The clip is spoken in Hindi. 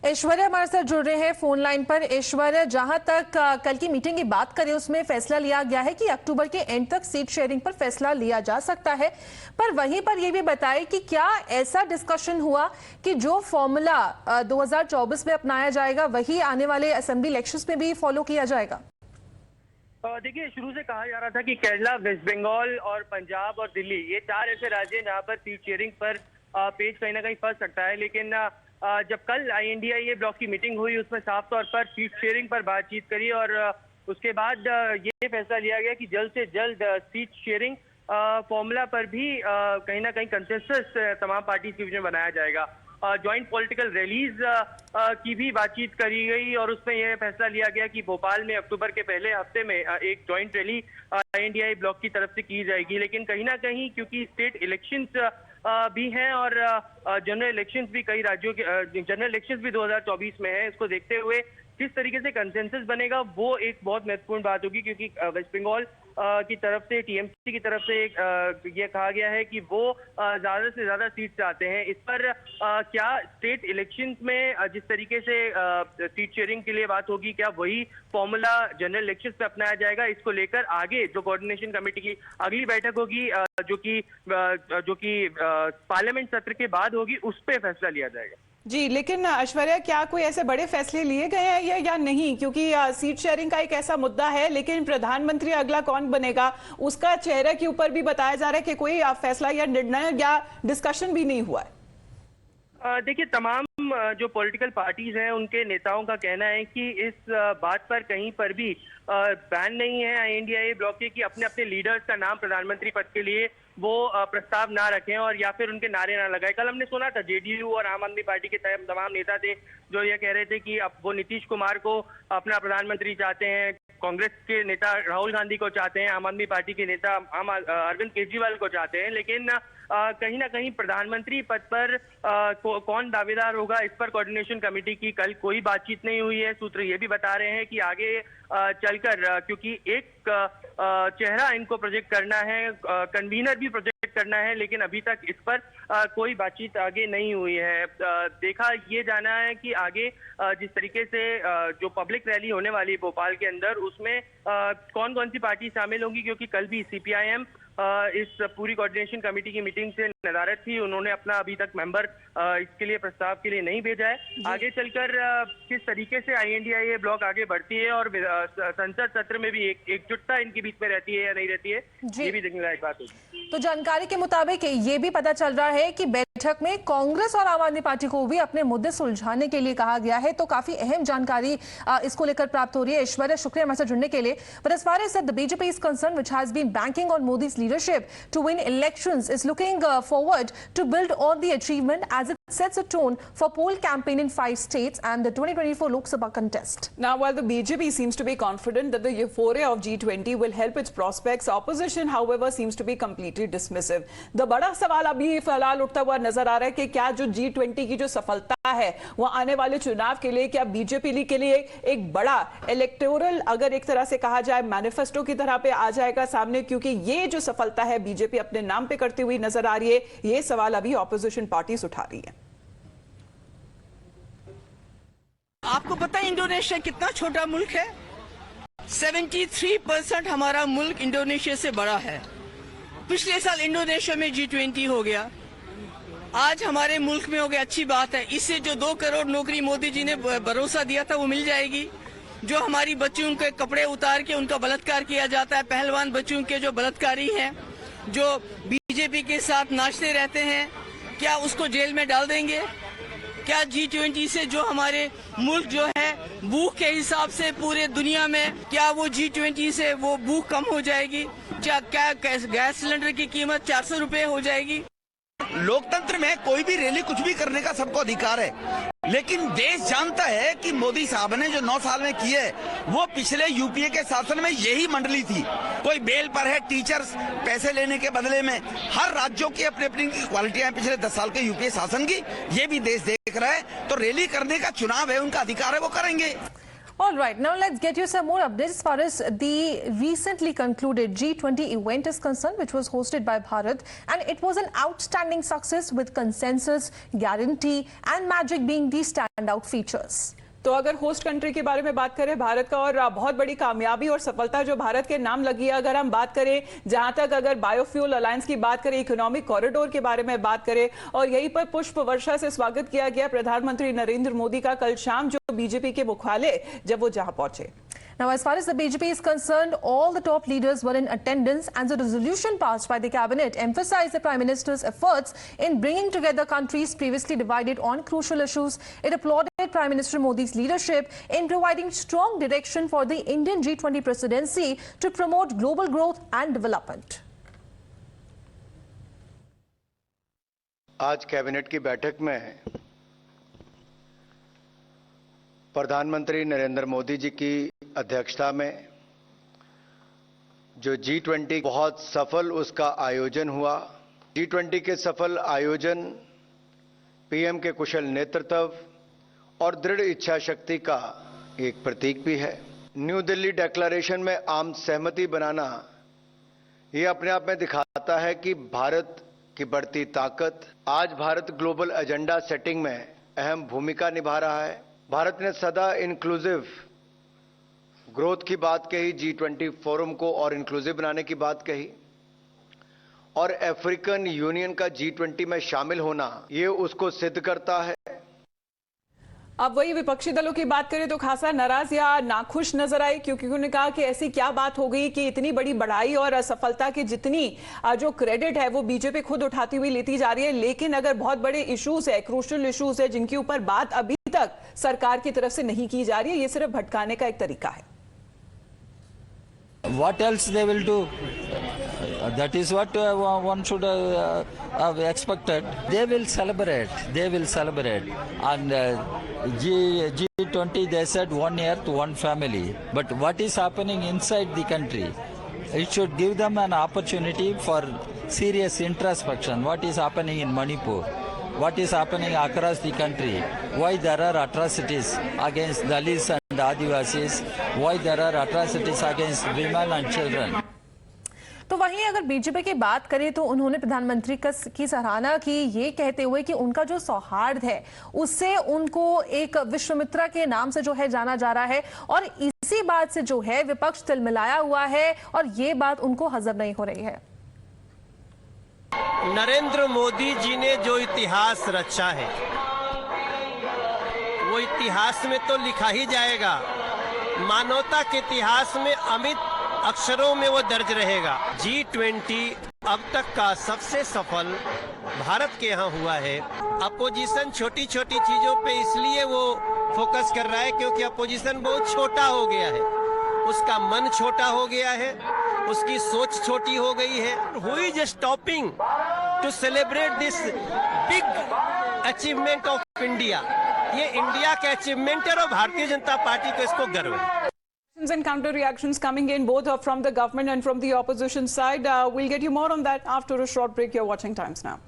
ऐश्वर्या हमारे साथ जुड़ रहे हैं फोन लाइन पर। ऐश्वर्या, जहां तक कल की मीटिंग की बात करें उसमें फैसला लिया गया है कि अक्टूबर के एंड तक सीट शेयरिंग पर फैसला लिया जा सकता है, पर वहीं पर यह भी बताएं कि क्या ऐसा डिस्कशन हुआ कि जो फॉर्मूला 2024 में अपनाया जाएगा वही आने वाले असेंबली इलेक्शंस में भी फॉलो किया जाएगा? देखिए, शुरू से कहा जा रहा था कि केरला, वेस्ट बंगाल और पंजाब और दिल्ली, ये चार ऐसे राज्य हैं जहां पर सीट शेयरिंग पर पेज कहीं ना कहीं फंस सकता है। लेकिन जब कल INDIA ब्लॉक की मीटिंग हुई उसमें साफ तौर पर सीट शेयरिंग पर बातचीत करी और उसके बाद ये फैसला लिया गया कि जल्द से जल्द सीट शेयरिंग फॉर्मूला पर भी कहीं ना कहीं कंसेंसस तमाम पार्टीज के बीच में बनाया जाएगा। ज्वाइंट पॉलिटिकल रैलीज की भी बातचीत करी गई और उसमें यह फैसला लिया गया कि भोपाल में अक्टूबर के पहले हफ्ते में एक ज्वाइंट रैली INDIA ब्लॉक की तरफ से की जाएगी। लेकिन कहीं ना कहीं क्योंकि स्टेट इलेक्शंस भी हैं और जनरल इलेक्शंस भी कई राज्यों के जनरल इलेक्शंस भी 2024 में है, इसको देखते हुए किस तरीके से कंसेंसस बनेगा वो एक बहुत महत्वपूर्ण बात होगी। क्योंकि वेस्ट बंगाल की तरफ से, TMC की तरफ से ये कहा गया है कि वो ज्यादा से ज्यादा सीट चाहते हैं। इस पर क्या स्टेट इलेक्शंस में जिस तरीके से सीट शेयरिंग के लिए बात होगी, क्या वही फॉर्मूला जनरल इलेक्शंस पे अपनाया जाएगा, इसको लेकर आगे जो कोऑर्डिनेशन कमेटी की अगली बैठक होगी जो कि पार्लियामेंट सत्र के बाद होगी, उस पर फैसला लिया जाएगा। जी, लेकिन ऐश्वर्या, क्या कोई ऐसे बड़े फैसले लिए गए हैं या नहीं? क्योंकि सीट शेयरिंग का एक ऐसा मुद्दा है, लेकिन प्रधानमंत्री अगला कौन बनेगा उसका चेहरे के ऊपर भी बताया जा रहा है कि कोई फैसला या निर्णय या डिस्कशन भी नहीं हुआ है। देखिए, तमाम जो पॉलिटिकल पार्टीज हैं उनके नेताओं का कहना है कि इस बात पर कहीं पर भी बैन नहीं है INDIA ब्लॉक के कि अपने अपने लीडर्स का नाम प्रधानमंत्री पद के लिए वो प्रस्ताव ना रखें और या फिर उनके नारे ना लगाए। कल हमने सुना था JDU और आम आदमी पार्टी के तमाम नेता थे जो ये कह रहे थे कि अब वो नीतीश कुमार को अपना प्रधानमंत्री चाहते हैं, कांग्रेस के नेता राहुल गांधी को चाहते हैं, आम आदमी पार्टी के नेता अरविंद केजरीवाल को चाहते हैं। लेकिन कहीं ना कहीं प्रधानमंत्री पद पर कौन दावेदार होगा, इस पर कोऑर्डिनेशन कमेटी की कल कोई बातचीत नहीं हुई है। सूत्र ये भी बता रहे हैं कि आगे चलकर क्योंकि एक चेहरा इनको प्रोजेक्ट करना है, कन्वीनर भी प्रोजेक्ट करना है, लेकिन अभी तक इस पर कोई बातचीत आगे नहीं हुई है। देखा ये जाना है कि आगे जिस तरीके से जो पब्लिक रैली होने वाली है भोपाल के अंदर, उसमें कौन कौन सी पार्टी शामिल होंगी, क्योंकि कल भी CPIM इस पूरी कोऑर्डिनेशन कमेटी की मीटिंग से नदारद थी। उन्होंने अपना अभी तक मेंबर इसके लिए प्रस्ताव के लिए नहीं भेजा है। आगे चलकर किस तरीके से INDIA ब्लॉक आगे बढ़ती है और संसद सत्र में भी एकजुटता इनके बीच में रहती है या नहीं रहती है, ये भी देखने लायक बात होगी। तो जानकारी के मुताबिक ये भी पता चल रहा है कि बैठक में कांग्रेस और आम आदमी पार्टी को भी अपने मुद्दे सुलझाने के लिए कहा गया है, तो काफी अहम जानकारी इसको लेकर प्राप्त हो रही है। ऐश्वर्या, शुक्रिया हमारे साथ जुड़ने के लिए। But as far as the BJP is concerned, which has been banking on Modi's leadership to win elections, is looking forward to build on the achievement as it sets a tone for poll campaign in 5 states and the 2024 Lok Sabha contest. Now, while the BJP seems to be confident that the euphoria of G20 will help its prospects, opposition, however, seems to be completely dismissive. The बड़ा सवाल अभी फिलहाल उठता हुआ नजर आ रहा है कि क्या जो G20 की जो सफलता है वो आने वाले चुनाव के लिए, क्या BJP के लिए एक बड़ा इलेक्टोरल, अगर एक तरह से कहा जाए, मैनिफेस्टो की तरह पे आ जाएगा सामने? क्योंकि ये जो सफलता है BJP अपने नाम पे करती हुई नजर आ रही है, ये सवाल अभी ऑपोजिशन पार्टीज उठा रही है। आपको पता है इंडोनेशिया कितना छोटा मुल्क है? 73% हमारा मुल्क इंडोनेशिया से बड़ा है। पिछले साल इंडोनेशिया में G20 हो गया, आज हमारे मुल्क में हो गया, अच्छी बात है। इससे जो 2 करोड़ नौकरी मोदी जी ने भरोसा दिया था वो मिल जाएगी। जो हमारी बच्चियों के कपड़े उतार के उनका बलात्कार किया जाता है, पहलवान बच्चियों के जो बलात्कारी हैं, जो BJP के साथ नाचते रहते हैं, क्या उसको जेल में डाल देंगे? क्या G20 से जो हमारे मुल्क जो है भूख के हिसाब से पूरे दुनिया में, क्या वो G20 से वो भूख कम हो जाएगी? क्या गैस सिलेंडर की कीमत 400 रुपए हो जाएगी? लोकतंत्र में कोई भी रैली कुछ भी करने का सबको अधिकार है, लेकिन देश जानता है कि मोदी साहब ने जो 9 साल में किए वो पिछले UPA के शासन में यही मंडली थी। कोई बेल पर है, टीचर्स पैसे लेने के बदले में, हर राज्यों की अपनी अपनी क्वालिटियां हैं पिछले 10 साल के UPA शासन की, ये भी देश देख रहा है। तो रैली करने का चुनाव है, उनका अधिकार है, वो करेंगे। All right, now let's get you some more updates as far as the recently concluded G20 event is concerned, which was hosted by Bharat, and it was an outstanding success with consensus, guarantee and magic being the standout features. तो अगर होस्ट कंट्री के बारे में बात करें भारत का, और बहुत बड़ी कामयाबी और सफलता जो भारत के नाम लगी है, अगर हम बात करें जहां तक अगर बायोफ्यूल अलायंस की बात करें, इकोनॉमिक कॉरिडोर के बारे में बात करें, और यहीं पर पुष्प वर्षा से स्वागत किया गया प्रधानमंत्री नरेंद्र मोदी का कल शाम जो बीजेपी के मुख्यालय जब वो जहां पहुंचे। Now, as far as the BJP is concerned, all the top leaders were in attendance, and the resolution passed by the cabinet emphasized the Prime Minister's efforts in bringing together countries previously divided on crucial issues. It applauded Prime Minister Modi's leadership in providing strong direction for the Indian G20 presidency to promote global growth and development. आज कैबिनेट की बैठक में प्रधानमंत्री नरेंद्र मोदी जी की अध्यक्षता में जो G20 बहुत सफल उसका आयोजन हुआ। G20 के सफल आयोजन पीएम के कुशल नेतृत्व और दृढ़ इच्छा शक्ति का एक प्रतीक भी है। न्यू दिल्ली डिक्लेरेशन में आम सहमति बनाना ये अपने आप में दिखाता है कि भारत की बढ़ती ताकत। आज भारत ग्लोबल एजेंडा सेटिंग में अहम भूमिका निभा रहा है। भारत ने सदा इंक्लूसिव ग्रोथ की बात कही, G20 फोरम को और इंक्लूसिव बनाने की बात कही, और अफ्रीकन यूनियन का G20 में शामिल होना ये उसको सिद्ध करता है। अब वही विपक्षी दलों की बात करें तो खासा नाराज या नाखुश नजर आए, क्योंकि उन्होंने कहा कि ऐसी क्या बात हो गई कि इतनी बड़ी बढ़ाई और असफलता की जितनी जो क्रेडिट है वो बीजेपी खुद उठाती हुई लेती जा रही है, लेकिन अगर बहुत बड़े इश्यूज है, क्रूशियल इश्यूज है जिनके ऊपर बात अभी तक सरकार की तरफ से नहीं की जा रही है, ये सिर्फ भटकाने का एक तरीका है। What else they will do? That is what one should have expected. They will celebrate. They will celebrate. And G20, they said one earth, one family. But what is happening inside the country? It should give them an opportunity for serious introspection. What is happening in Manipur? What is happening across the country? Why there are atrocities against Dalits and Adivasis? Why there are atrocities against women and children? तो वहीं अगर बीजेपी की बात करें तो उन्होंने प्रधानमंत्री की सराहना की, ये कहते हुए कि उनका जो सौहार्द है उससे उनको एक विश्वामित्रा के नाम से जो है जाना जा रहा है, और इसी बात से जो है विपक्ष तिलमिलाया हुआ है और ये बात उनको हजम नहीं हो रही है। नरेंद्र मोदी जी ने जो इतिहास रचा है वो इतिहास में तो लिखा ही जाएगा, मानवता के इतिहास में अमिट अक्षरों में वो दर्ज रहेगा। G20 अब तक का सबसे सफल भारत के यहाँ हुआ है। अपोजिशन छोटी छोटी चीजों पे इसलिए वो फोकस कर रहा है क्योंकि अपोजिशन बहुत छोटा हो गया है, उसका मन छोटा हो गया है, उसकी सोच छोटी हो गई है। Who is stopping to celebrate this big achievement of India? ये इंडिया का अचीवमेंट है और भारतीय जनता पार्टी को इसको गर्व है। And counter reactions coming in both from the government and from the opposition side. We'll get you more on that after a short break. You're watching Times Now.